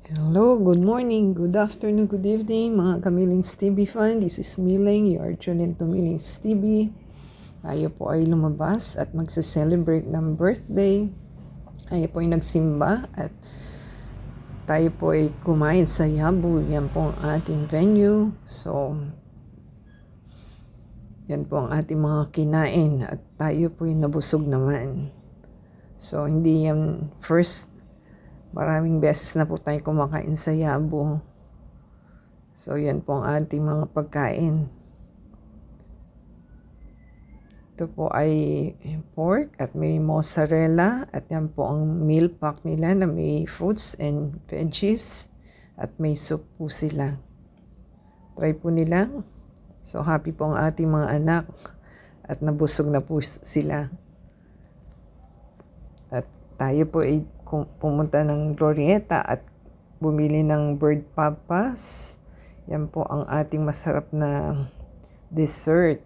Hello, good morning, good afternoon, good evening mga Kamiling's TV fan. This is Miling, you are tuned into Miling's TV. Tayo po ay lumabas at magse-celebrate ng birthday. Tayo po ay nagsimba at tayo po ay kumain sa Yabu. Yan po ang ating venue. So, yan po ang ating mga kinain at tayo po ay nabusog naman. So, hindi yan first. Maraming beses na po tayo kumakain sa Yabu. So, yan po ang ating mga pagkain. Ito po ay pork at may mozzarella. At yan po ang meal pack nila na may fruits and veggies. At may soup po sila. Try po nila. So, happy po ang ating mga anak. At nabusog na po sila. At tayo po ay pumunta ng Glorieta at bumili ng bird papas. Yan po ang ating masarap na dessert.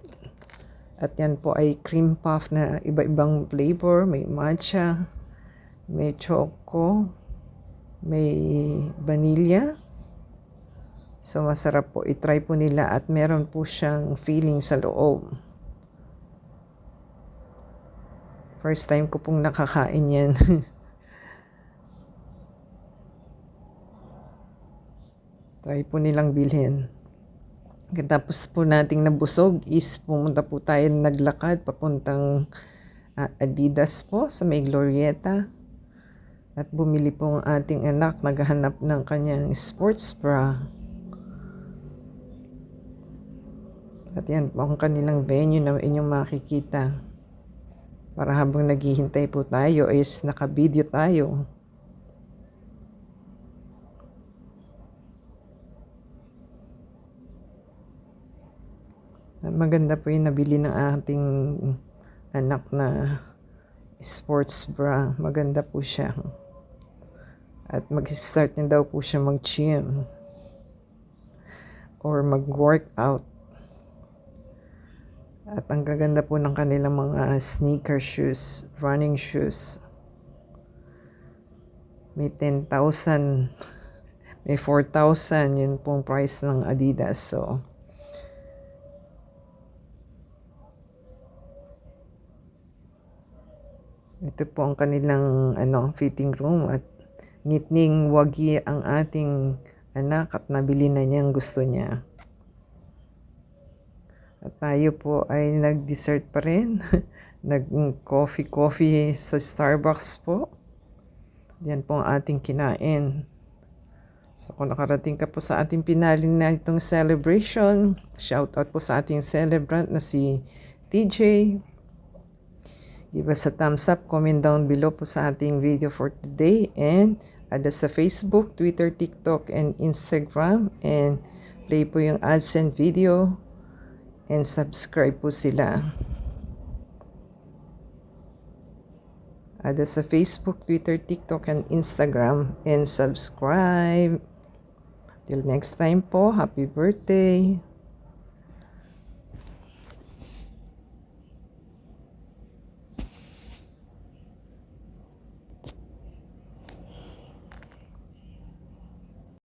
At yan po ay cream puff na iba-ibang flavor. May matcha, may choco, may vanilla. So masarap po. I-try po nila at meron po siyang feeling sa loob. First time ko pong nakakain yan. Try po nilang bilhin. Tapos po nating nabusog is pumunta po tayo naglakad papuntang Adidas po sa may Glorieta. At bumili po ang ating anak, naghahanap ng kanyang sports bra. At yan po ang kanilang venue na inyong makikita. Para habang naghihintay po tayo is naka-video tayo. Maganda po yung nabili ng ating anak na sports bra. Maganda po siya. At mag-start na daw po siya mag-gym or mag-workout. At ang gaganda po ng kanilang mga sneaker shoes, running shoes. May 10,000, may 4,000. Yun pong price ng Adidas. So, ito po ang kanilang fitting room at ngitning wagi ang ating anak at nabili na niya ang gusto niya. At tayo po ay nag-dessert pa rin. Nag-coffee sa Starbucks po. Yan po ang ating kinain. So kung nakarating ka po sa ating pinalin na itong celebration, shout out po sa ating celebrant na si TJ. Give us a thumbs up, comment down below po sa ating video for today. And add us sa Facebook, Twitter, TikTok, and Instagram. And play po yung AdSense video. And subscribe po sila. Add us sa Facebook, Twitter, TikTok, and Instagram. And subscribe. Till next time po, happy birthday!